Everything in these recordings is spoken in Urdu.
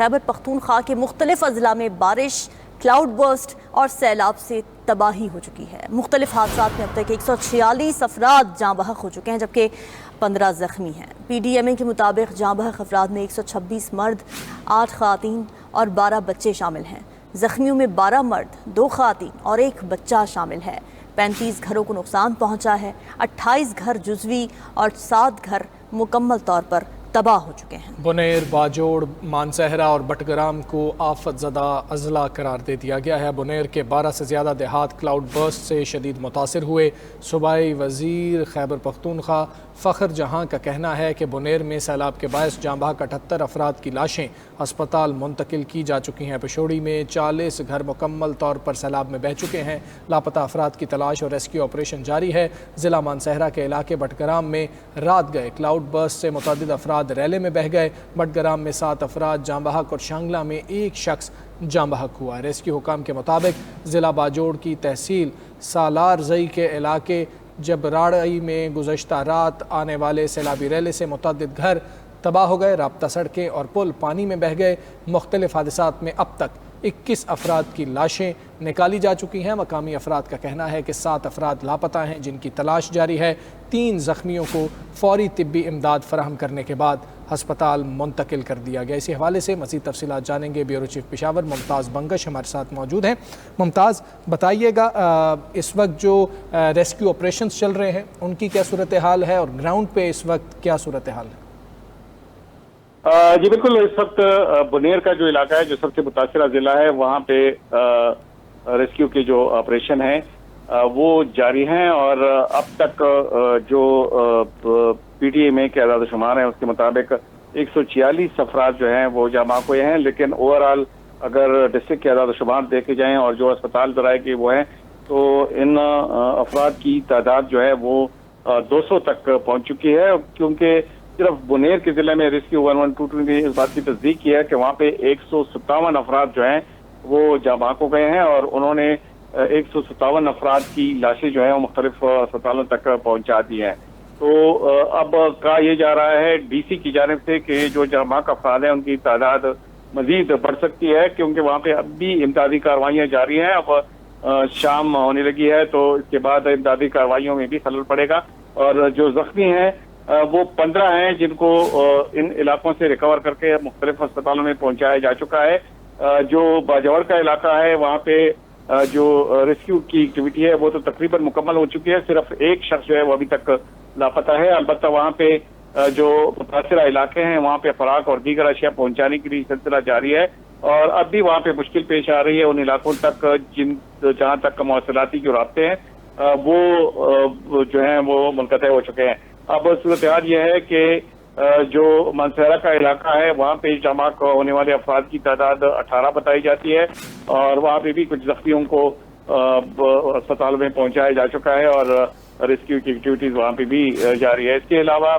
خیبر پختونخوا کے مختلف اضلاع میں بارش، کلاؤڈ برسٹ اور سیلاب سے تباہی ہو چکی ہے۔ مختلف حادثات میں اب تک 146 افراد جاں بحق ہو چکے ہیں جبکہ 15 زخمی ہیں۔ پی ڈی ایم اے کے مطابق جاں بحق افراد میں 126 مرد، 8 خواتین اور 12 بچے شامل ہیں۔ زخمیوں میں 12 مرد، 2 خواتین اور 1 بچہ شامل ہے۔ 35 گھروں کو نقصان پہنچا ہے، 28 گھر جزوی اور 7 گھر مکمل طور پر تباہ ہو چکے ہیں۔ بنیر، باجوڑ، مانسہرہ اور بٹگرام کو آفت زدہ اضلاع قرار دے دیا گیا ہے۔ بنیر کے 12 سے زیادہ دیہات کلاؤڈ برسٹ سے شدید متاثر ہوئے۔ صوبائی وزیر خیبر پختونخوا فخر جہاں کا کہنا ہے کہ بنیر میں سیلاب کے باعث جاں بحق 78 افراد کی لاشیں ہسپتال منتقل کی جا چکی ہیں۔ پشوڑی میں 40 گھر مکمل طور پر سیلاب میں بہہ چکے ہیں۔ لاپتہ افراد کی تلاش اور ریسکیو آپریشن جاری ہے۔ ضلع مانسہرہ کے علاقے بٹگرام میں رات گئے کلاؤڈ برسٹ سے متعدد افراد ریلے میں بہہ گئے۔ بٹگرام میں 7 افراد جاں بحق اور شانگلہ میں 1 شخص جاں بحق ہوا۔ ریسکیو حکام کے مطابق ضلع باجوڑ کی تحصیل سالار زئی کے علاقے جبراڑئی میں گزشتہ رات آنے والے سیلابی ریلے سے متعدد گھر تباہ ہو گئے، رابطہ سڑکیں اور پل پانی میں بہہ گئے۔ مختلف حادثات میں اب تک 21 افراد کی لاشیں نکالی جا چکی ہیں۔ مقامی افراد کا کہنا ہے کہ 7 افراد لاپتہ ہیں جن کی تلاش جاری ہے۔ 3 زخمیوں کو فوری طبی امداد فراہم کرنے کے بعد ہسپتال منتقل کر دیا گیا۔ اسی حوالے سے مزید تفصیلات جانیں گے بیورو چیف پشاور ممتاز بنگش ہمارے ساتھ موجود ہیں۔ ممتاز، بتائیے گا اس وقت جو ریسکیو آپریشنز چل رہے ہیں ان کی کیا صورتحال ہے اور گراؤنڈ پہ اس وقت کیا صورتحال ہے؟ جی بالکل، اس وقت بنیر کا جو علاقہ ہے جو سب سے متاثرہ ضلع ہے وہاں پہ ریسکیو کے جو آپریشن ہیں وہ جاری ہیں، اور اب تک جو پی ڈی ایم اے کے اعداد و شمار ہیں اس کے مطابق 146 افراد جو ہیں وہ جاں بحق ہوئے ہیں، لیکن اوور آل اگر ڈسٹرکٹ کے اعداد و شمار دیکھے جائیں اور جو اسپتال ذرائع کے وہ ہیں تو ان افراد کی تعداد جو ہے وہ 200 تک پہنچ چکی ہے، کیونکہ صرف بنیر کے ضلع میں ریسکیو 1122 نے اس بات کی تصدیق کی ہے کہ وہاں پہ 157 افراد جو ہیں وہ جاں بحق ہو گئے ہیں، اور انہوں نے 157 افراد کی لاشیں جو ہیں وہ مختلف اسپتالوں تک پہنچا دی ہیں۔ تو اب کہا یہ جا رہا ہے ڈی سی کی جانب سے کہ جو جاں بحق افراد ہیں ان کی تعداد مزید بڑھ سکتی ہے، کیونکہ وہاں پہ اب بھی امدادی کارروائیاں جاری ہیں۔ اب شام ہونے لگی ہے تو اس کے بعد امدادی کارروائیوں میں بھی خلل پڑے گا، اور جو زخمی ہیں وہ 15 ہیں جن کو ان علاقوں سے ریکور کر کے مختلف اسپتالوں میں پہنچایا جا چکا ہے۔ جو باجوڑ کا علاقہ ہے وہاں پہ جو ریسکیو کی ایکٹیویٹی ہے وہ تو تقریباً مکمل ہو چکی ہے، صرف 1 شخص جو ہے وہ ابھی تک لاپتہ ہے۔ البتہ وہاں پہ جو متاثرہ علاقے ہیں وہاں پہ خوراک اور دیگر اشیاء پہنچانے کے لیے سلسلہ جاری ہے، اور اب بھی وہاں پہ مشکل پیش آ رہی ہے ان علاقوں تک جہاں تک مواصلاتی جو رابطے ہیں وہ جو ہیں وہ منقطع ہو چکے ہیں۔ اب صورتحال یہ ہے کہ جو مانسہرہ کا علاقہ ہے وہاں پہ جاں بحق ہونے والے افراد کی تعداد 18 بتائی جاتی ہے، اور وہاں پہ بھی کچھ زخمیوں کو اسپتال میں پہنچایا جا چکا ہے، اور ریسکیو کی ایکٹیویٹیز وہاں پہ بھی جاری ہے۔ اس کے علاوہ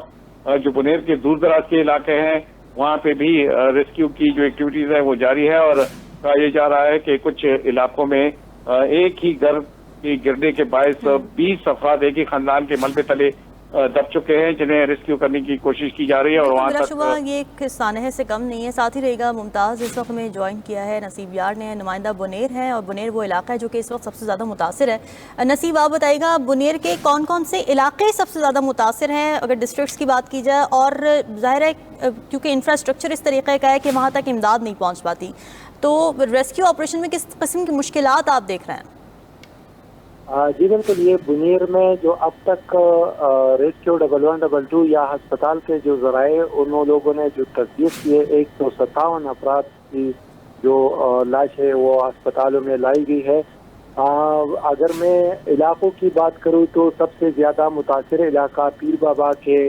جو بنیر کے دور دراز کے علاقے ہیں وہاں پہ بھی ریسکیو کی جو ایکٹیویٹیز ہے وہ جاری ہے، اور کہا یہ جا رہا ہے کہ کچھ علاقوں میں ایک ہی گھر کے گرنے کے باعث 20 افراد ایک ہی خاندان کے ملبے تلے دب چکے ہیں جنہیں ریسکیو کرنے کی کوشش کی جا رہی ہے، اور وہاں بلا تک شبہ یہ ایک سانحے سے کم نہیں ہے۔ ساتھ ہی رہے گا ممتاز، اس وقت میں جوائن کیا ہے نصیب یار نے، نمائندہ بنیر ہے، اور بنیر وہ علاقہ ہے جو کہ اس وقت سب سے زیادہ متاثر ہے۔ نصیب آپ بتائیے گا بنیر کے کون کون سے علاقے سب سے زیادہ متاثر ہیں اگر ڈسٹرکٹس کی بات کی جائے، اور ظاہر ہے کیونکہ انفراسٹرکچر اس طریقے کا ہے کہ وہاں تک امداد نہیں پہنچ پاتی، تو ریسکیو آپریشن میں کس قسم کی مشکلات آپ دیکھ رہے ہیں؟ جی بالکل، یہ بنیر میں جو اب تک ریسکیو 1122 یا ہسپتال کے جو ذرائع انہوں لوگوں نے جو تصدیق کی ہے 157 افراد کی جو لاش ہے وہ ہسپتالوں میں لائی گئی ہے۔ اگر میں علاقوں کی بات کروں تو سب سے زیادہ متاثر علاقہ پیر بابا کے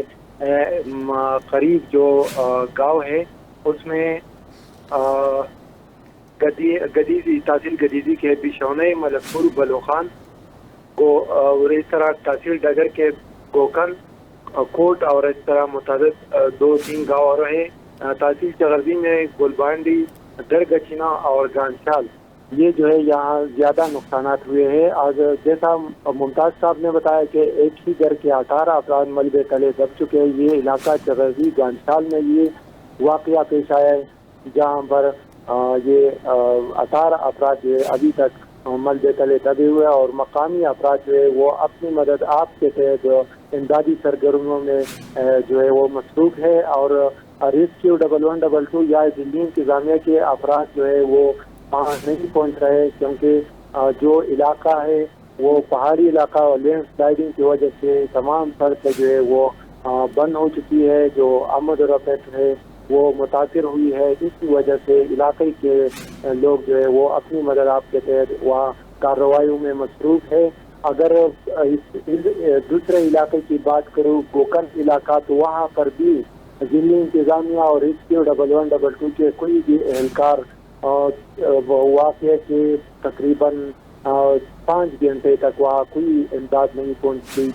قریب جو گاؤں ہے اس میں گدیزی تحصیل گدیزی کے بشونے ملکپور بلوخان کو، اور اس طرح تحصیل ڈگر کے گوکن کوٹ اور اس طرح متعدد 2-3 گاؤں اور ہیں۔ تحصیل چغردی میں گلبانڈی، درگچنا اور گانشال یہ جو ہے یہاں زیادہ نقصانات ہوئے ہیں۔ آج جیسا ممتاز صاحب نے بتایا کہ ایک ہی گھر کے 18 افراد ملبے تلے دب چکے ہیں۔ یہ علاقہ چغردی گانشال میں یہ واقعہ پیش آیا ہے۔ جہاں پر یہ 18 افراد جو ہے ابھی تک ملبے تلے دبے ہوئے اور مقامی افراد جو ہے وہ اپنی مدد آپ کے تحت امدادی سرگرمیوں میں جو ہے وہ مصروف ہے اور ریسکیو 1122 یا دلی انتظامیہ کے افراد جو ہے وہ وہاں نہیں پہنچ رہے کیونکہ جو علاقہ ہے وہ پہاڑی علاقہ اور لینڈ سلائڈنگ کی وجہ سے تمام سڑکیں جو ہے وہ بند ہو چکی ہے، جو آمد و رفت ہے وہ متاثر ہوئی ہے۔ اس کی وجہ سے علاقے کے لوگ جو ہے وہ اپنی مدد آپ کے تحت وہاں کارروائیوں میں مصروف ہے۔ اگر دوسرے علاقے کی بات کروں گوکن علاقہ، تو وہاں پر بھی ضلعی انتظامیہ اور ریسکیو 1122 کے کوئی بھی اہلکار واقعے کے تقریباً 5 گھنٹے تک وہاں کوئی امداد نہیں پہنچ رہی تھی۔